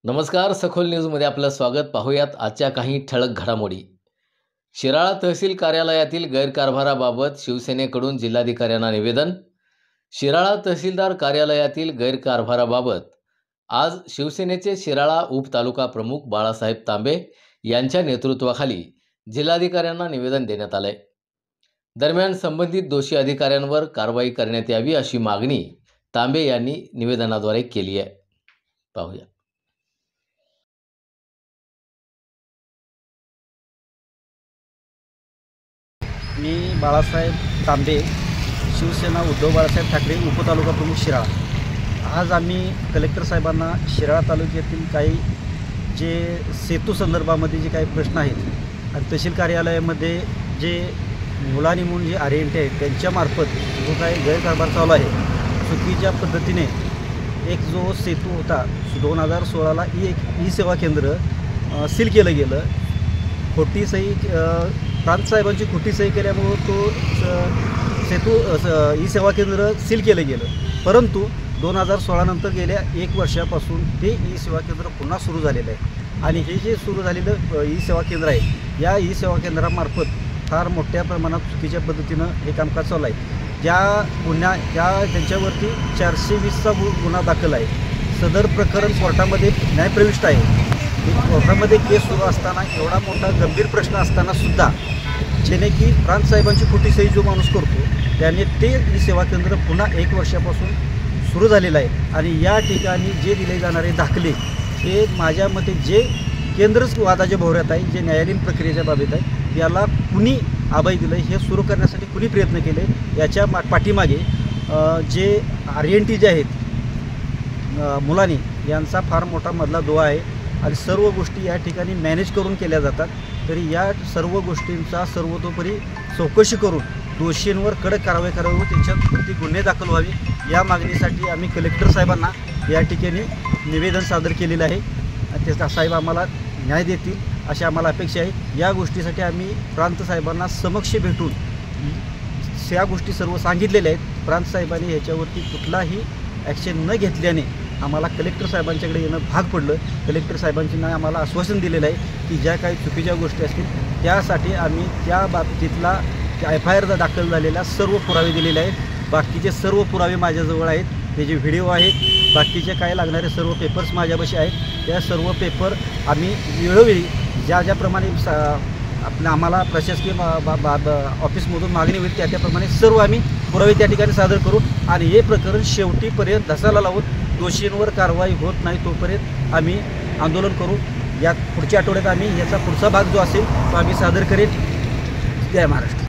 नमस्कार. सखोल न्यूजमध्ये आपलं स्वागत. पाहूयात आजच्या काही ठळक घडामोडी. शिराळा तहसील कार्यालयातील गैरकारभाराबाबत शिवसेनेकडून जिल्हाधिकाऱ्यांना निवेदन. शिराळा तहसीलदार कार्यालयातील गैरकारभाराबाबत आज शिवसेनेचे शिराळा उपतालुका प्रमुख बाळासाहेब तांबे यांच्या नेतृत्वाखाली जिल्हाधिकाऱ्यांना निवेदन देण्यात आलंय. दरम्यान संबंधित दोषी अधिकाऱ्यांवर कारवाई करण्यात यावी अशी मागणी तांबे यांनी निवेदनाद्वारे केली आहे. पाहूया. मी बाळासाहेब तांबे, शिवसेना उद्धव बाळासाहेब ठाकरे, उपतालुका प्रमुख शिराळा. आज आम्ही कलेक्टर साहेबांना शिराळा तालुक्यातील काही जे सेतू संदर्भामध्ये जे काही प्रश्न आहेत आणि तहसील कार्यालयामध्ये जे मुलांनी म्हणून जे आर्यंटे आहेत त्यांच्यामार्फत जो काही गैरकारभार चालू आहे, चुकीच्या पद्धतीने एक जो सेतू होता 2016ला ई सेवा केंद्र सील केलं गेलं. खोटी सही प्रांत साहेबांची खोटी सही केल्यामुळं तो सेतू ई सेवा केंद्र सील केलं गेलं. परंतु 2016 नंतर गेल्या 1 वर्षापासून ते ई सेवा केंद्र पुन्हा सुरू झालेलं आहे आणि हे जे सुरू झालेलं ई सेवा केंद्र आहे, या ई सेवा केंद्रामार्फत फार मोठ्या प्रमाणात चुकीच्या पद्धतीनं हे कामकाज चालू आहे. त्यांच्यावरती 420चा गुन्हा दाखल आहे. सदर प्रकरण कोर्टामध्ये न्यायप्रविष्ट आहे. कोर्टामध्ये केस सुरू असताना एवढा मोठा गंभीर प्रश्न असताना सुद्धा जेणे की प्रांत साहेबांची खोटी सही जो माणूस करतो त्याने ते ई सेवा केंद्र पुन्हा 1 वर्षापासून सुरू झालेलं आहे आणि या ठिकाणी जे दिले जाणारे दाखले हे माझ्या मते जे केंद्रच वादाच्या भोवऱ्यात आहे, जे न्यायालयीन प्रक्रियेच्या बाबतीत आहे, याला कुणी अभय दिलं, हे सुरू करण्यासाठी कुणी प्रयत्न केले, याच्या पाठीमागे जे आर्यंटी जे आहेत मुलांनी यांचा फार मोठा मधला दुवा आहे आणि सर्व गोष्टी या ठिकाणी मॅनेज करून केल्या जातात. तरी या सर्व गोष्टींचा सर्वतोपरी चौकशी करून दोषींवर कडक कारवाई करावी व त्यांच्यावरती गुन्हे दाखल व्हावे या मागणीसाठी आम्ही कलेक्टर साहेबांना या ठिकाणी निवेदन सादर केलेलं आहे आणि त्या साहेब आम्हाला न्याय देतील अशी आम्हाला अपेक्षा आहे. या गोष्टीसाठी आम्ही प्रांत साहेबांना समक्ष भेटून या गोष्टी सर्व सांगितलेल्या आहेत. प्रांत साहेबांनी ह्याच्यावरती कुठलाही ॲक्शन न घेतल्याने आम्हाला कलेक्टर साहेबांच्याकडे येणं भाग पडलं. कलेक्टर साहेबांनी आम्हाला आश्वासन दिलेलं आहे की ज्या काही चुकीच्या गोष्टी असतील त्यासाठी आम्ही त्या बाबतीतला FIR दाखल झालेल्या सर्व पुरावे दिलेले आहेत. बाकीचे सर्व पुरावे माझ्याजवळ आहेत, त्याचे व्हिडिओ आहेत, बाकीचे काय लागणारे सर्व पेपर्स माझ्यापाशी आहेत. त्या सर्व पेपर आम्ही वेळोवेळी ज्याप्रमाणे आम्हाला प्रशासकीय ऑफिसमधून मागणी होईल त्याप्रमाणे सर्व आम्ही पुरावे त्या ठिकाणी सादर करू आणि हे प्रकरण शेवटीपर्यंत धसाला लावून दोषींवर कारवाई होत नाही तोपर्यंत आम्ही आंदोलन करू. या पुढच्या आठवड्यात आम्ही याचा पुढचा भाग जो असेल तो आम्ही सादर करेल. जय महाराष्ट्र.